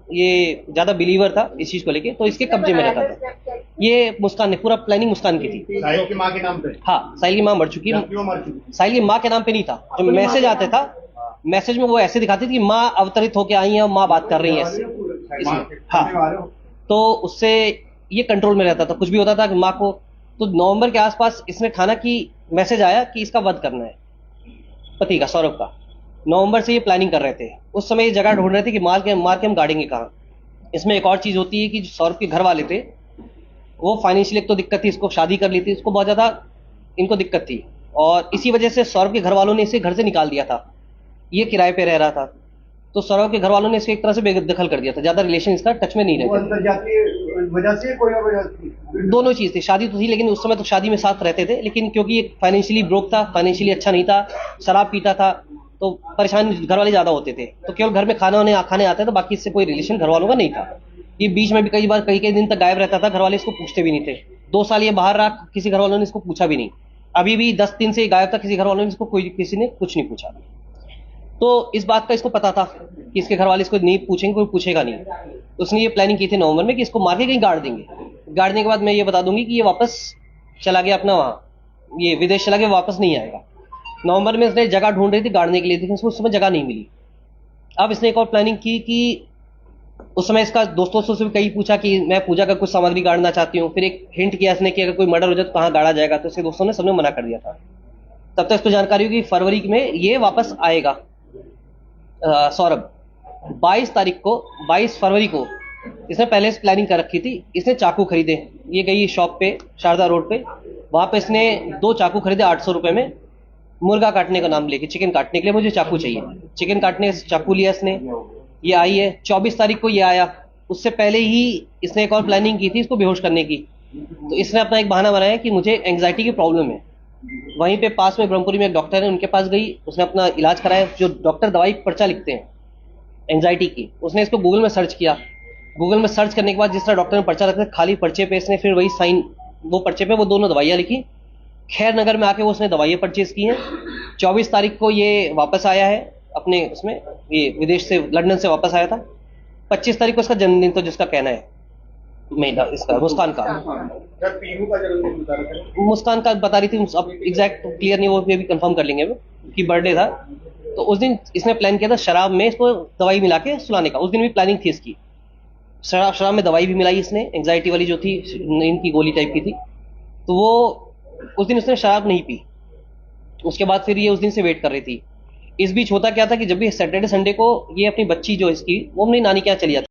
ये ज्यादा बिलीवर था इस चीज को लेके, तो इसके कब्जे में रहता था। ये मुस्कान ने, पूरा प्लानिंग मुस्कान की थी। साहिल की माँ के नाम पे? हाँ, साहिल की माँ मर चुकी है। क्यों मर चुकी? साहिल की माँ के नाम पे नहीं था, जो मैसेज आते था, मैसेज में वो ऐसे दिखाती थी कि माँ अवतरित होके आई है और माँ बात कर रही है ऐसे इसमें। हाँ, तो उससे ये कंट्रोल में रहता था, कुछ भी होता था कि माँ को। तो नवंबर के आसपास इसने ठाना कि मैसेज आया कि इसका वध करना है, पति का, सौरभ का। नवंबर से ये प्लानिंग कर रहे थे। उस समय ये जगह ढूंढ रहे थे कि मार के हम गाड़ेंगे कहाँ। इसमें एक और चीज होती है कि जो सौरभ के घर वाले थे, वो फाइनेंशियल एक तो दिक्कत थी, इसको शादी कर ली थी, इसको बहुत ज्यादा इनको दिक्कत थी, और इसी वजह से सौरभ के घर वालों ने इसे घर से निकाल दिया था। ये किराए पे रह रहा था, तो सौरभ के घर वालों ने इसे एक तरह से बेदखल कर दिया था, ज्यादा रिलेशन इसका टच में नहीं रहता। अंतरजातीय वजह से कोई और वजह थी? दोनों चीज थी, शादी तो थी, लेकिन उस समय तो शादी में साथ रहते थे, लेकिन क्योंकि ये फाइनेंशियली ब्रोक था, फाइनेंशियली अच्छा नहीं था, शराब पीता था, तो परेशान घर वाले ज्यादा होते थे, तो केवल घर में खाने आते थे, बाकी इससे कोई रिलेशन घर वालों का नहीं था। ये बीच में भी कई बार कई दिन तक गायब रहता था, घर वाले इसको पूछते भी नहीं थे। 2 साल ये बाहर रहा, किसी घर वालों ने इसको पूछा भी नहीं। अभी भी 10 दिन से ये गायब था, किसी घर वालों ने इसको किसी ने कुछ नहीं पूछा। तो इस बात का इसको पता था कि इसके घर वाले इसको नहीं पूछेंगे, कोई पूछेगा नहीं। तो उसने ये प्लानिंग की थी नवंबर में कि इसको मार के कहीं गाड़ देंगे। गाड़ने के बाद मैं ये बता दूंगी कि ये वापस चला गया अपना वहां, ये विदेश चला गया, वापस नहीं आएगा। नवंबर में इसने जगह ढूंढ रही थी गाड़ने के लिए, लेकिन उसको उस समय जगह नहीं मिली। अब इसने एक और प्लानिंग की कि उस समय इसका दोस्तों से भी कई पूछा कि मैं पूजा का कुछ सामग्री गाड़ना चाहती हूँ। फिर एक हिंट किया इसने कि अगर कोई मर्डर हो जाए तो कहाँ गाड़ा जाएगा, तो इसके दोस्तों ने सबने मना कर दिया था। तब तक इसको जानकारी हुई कि फरवरी में ये वापस आएगा। सौरभ 22 फरवरी को इसने पहले से प्लानिंग कर रखी थी। इसने चाकू खरीदे, ये गई शॉप पे शारदा रोड पे, वहां पे इसने 2 चाकू खरीदे 800 रुपए में, मुर्गा काटने का नाम लेके, चिकन काटने के लिए मुझे चाकू चाहिए। चिकन काटने से चाकू लिया इसने, ये आई है 24 तारीख को ये आया। उससे पहले ही इसने एक और प्लानिंग की थी इसको बेहोश करने की। तो इसने अपना एक बहाना बनाया कि मुझे एंग्जाइटी की प्रॉब्लम है। वहीं पे पास में ब्रह्मपुरी में एक डॉक्टर है, उनके पास गई, उसने अपना इलाज कराया। जो डॉक्टर दवाई पर्चा लिखते हैं एंग्जाइटी की, उसने इसको गूगल में सर्च किया। गूगल में सर्च करने के बाद जिस तरह डॉक्टर ने पर्चा रखा, खाली पर्चे पे इसने फिर वही साइन, वो पर्चे पे वो दोनों दवाइयाँ लिखी। खैर नगर में आके वो उसने दवाइयाँ परचेज की हैं। 24 तारीख को ये वापस आया है अपने उसमें, ये विदेश से, लंदन से वापस आया था। 25 तारीख को इसका जन्मदिन, तो जिसका कहना है मेरा, इसका मुस्कान का, जब पीहू का जन्मदिन बता रहे थे, मुस्कान का बता रही थी, अब एग्जैक्ट क्लियर नहीं, वो भी कंफर्म कर लेंगे वो कि बर्थडे था। तो उस दिन इसने प्लान किया था शराब में इसको दवाई मिला के सुलाने का। उस दिन भी प्लानिंग थी इसकी, शराब में दवाई भी मिलाई इसने, एंग्जाइटी वाली जो थी, इनकी गोली टाइप की थी। तो वो उस दिन उसने शराब नहीं पी। उसके बाद फिर ये उस दिन से वेट कर रही थी। इस बीच होता क्या था कि जब भी सैटरडे संडे को ये अपनी बच्ची जो इसकी, वो अपनी नानी के यहाँ चली जाती।